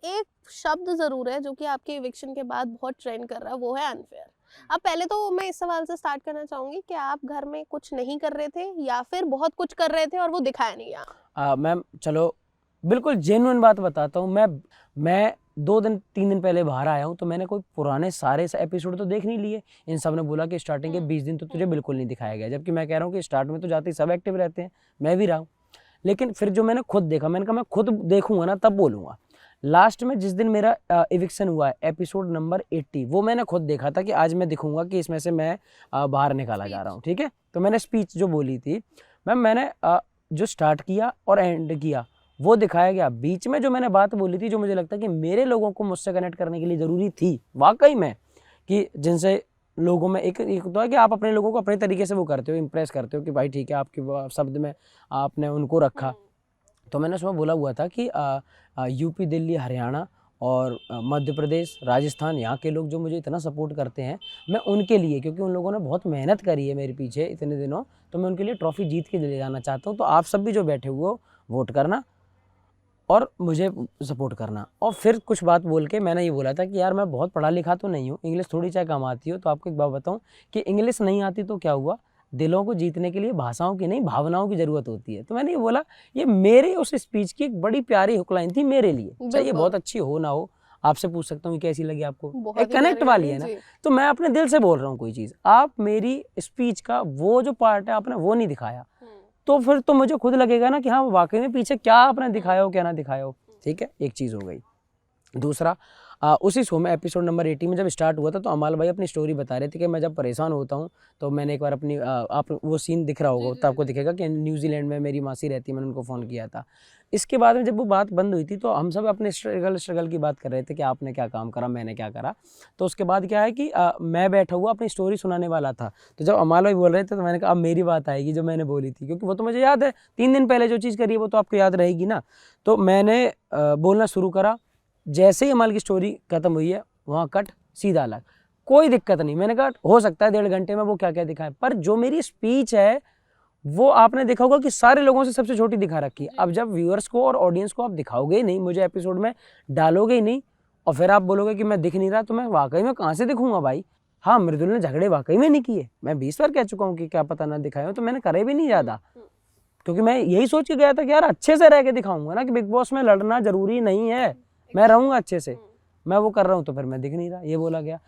एक शब्द ज़रूर है जो कि आपके इविक्शन के बाद बहुत ट्रेंड कर रहा है, वो है अनफेयर। अब पहले तो मैं इस सवाल से स्टार्ट करना चाहूँगी कि आप घर में कुछ नहीं कर रहे थे या फिर बहुत कुछ कर रहे थे और वो दिखाया नहीं गया? मैम चलो बिल्कुल जेन्युइन बात बताता हूँ। मैं 2 दिन 3 दिन पहले बाहर आया हूँ, तो मैंने कोई पुराने सारे एपिसोड तो देख नहीं लिए। इन सब ने बोला कि स्टार्टिंग के 20 दिन तो तुझे बिल्कुल नहीं दिखाया गया, जबकि मैं कह रहा हूँ कि स्टार्ट में तो जाते ही सब एक्टिव रहते हैं, मैं भी रहा हूँ। लेकिन फिर जो मैंने खुद देखा, मैंने कहा मैं खुद देखूंगा ना तब बोलूंगा। लास्ट में जिस दिन मेरा इविक्शन हुआ है, एपिसोड नंबर 80, वो मैंने खुद देखा था कि आज मैं दिखूंगा कि इसमें से मैं बाहर निकाला जा रहा हूँ। ठीक है, तो मैंने स्पीच जो बोली थी मैम, मैंने जो स्टार्ट किया और एंड किया वो दिखाया गया। बीच में जो मैंने बात बोली थी, जो मुझे लगता है कि मेरे लोगों को मुझसे कनेक्ट करने के लिए ज़रूरी थी वाकई में, कि जिनसे लोगों में एक तो है कि आप अपने लोगों को अपने तरीके से वो करते हो, इम्प्रेस करते हो कि भाई ठीक है, आपके शब्द में आपने उनको रखा। तो मैंने उसमें बोला हुआ था कि यूपी, दिल्ली, हरियाणा और मध्य प्रदेश, राजस्थान, यहाँ के लोग जो मुझे इतना सपोर्ट करते हैं, मैं उनके लिए, क्योंकि उन लोगों ने बहुत मेहनत करी है मेरे पीछे इतने दिनों, तो मैं उनके लिए ट्रॉफी जीत के ले जाना चाहता हूँ। तो आप सब भी जो बैठे हुए हो, वोट करना और मुझे सपोर्ट करना। और फिर कुछ बात बोल के मैंने ये बोला था कि यार मैं बहुत पढ़ा लिखा तो नहीं हूँ, इंग्लिश थोड़ी चाहे कम आती हो। तो आपको एक बात बताऊँ कि इंग्लिश नहीं आती तो क्या हुआ, दिलों को जीतने के लिए भाषाओं की नहीं भावनाओं की ज़रूरत होती है। तो मैंने ये बोला, ये मेरे उस स्पीच की एक बड़ी प्यारी हुकलाइन थी मेरे लिए, चाहे ये बहुत अच्छी हो ना हो। आपसे पूछ सकता हूँ कैसी लगी आपको, एक कनेक्ट वाली है ना। तो मैं अपने दिल से बोल रहा हूँ कोई चीज़, आप मेरी स्पीच का वो जो पार्ट है आपने वो नहीं दिखाया, तो फिर तो मुझे खुद लगेगा ना कि हाँ वाकई में पीछे क्या आपने दिखाया हो क्या ना दिखाया हो। ठीक है, एक चीज़ हो गई। दूसरा, उसी शो में एपिसोड नंबर 80 में जब स्टार्ट हुआ था, तो अमाल भाई अपनी स्टोरी बता रहे थे कि मैं जब परेशान होता हूँ तो मैंने एक बार अपनी आप वो सीन दिख रहा होगा तो आपको दिखेगा कि न्यूजीलैंड में मेरी मासी रहती है, मैंने उनको फ़ोन किया था। इसके बाद में जब वो बात बंद हुई थी, तो हम सब अपने स्ट्रगल की बात कर रहे थे कि आपने क्या काम करा, मैंने क्या करा। तो उसके बाद क्या है कि मैं बैठा हुआ अपनी स्टोरी सुनाने वाला था, तो जब अमाल भाई बोल रहे थे तो मैंने कहा अब मेरी बात आएगी जो मैंने बोली थी, क्योंकि वो तो मुझे याद है 3 दिन पहले जो चीज़ करी है वो तो आपको याद रहेगी ना। तो मैंने बोलना शुरू करा, जैसे ही अमाल की स्टोरी खत्म हुई है वहाँ कट सीधा अलग, कोई दिक्कत नहीं। मैंने कहा हो सकता है 1.5 घंटे में वो क्या क्या दिखाए, पर जो मेरी स्पीच है वो आपने देखा होगा कि सारे लोगों से सबसे छोटी दिखा रखी है। अब जब व्यूअर्स को और ऑडियंस को आप दिखाओगे ही नहीं, मुझे एपिसोड में डालोगे ही नहीं, और फिर आप बोलोगे कि मैं दिख नहीं रहा, तो मैं वाकई में कहाँ से दिखूंगा भाई। हाँ, मृदुल ने झगड़े वाकई में नहीं किए, मैं 20 बार कह चुका हूँ कि क्या पता ना दिखाए हो, तो मैंने करे भी नहीं ज़्यादा, क्योंकि मैं यही सोच के गया था कि यार अच्छे से रह के दिखाऊंगा ना, कि बिग बॉस में लड़ना जरूरी नहीं है, मैं रहूंगा अच्छे से। मैं वो कर रहा हूँ तो फिर मैं दिख नहीं रहा, ये बोला गया।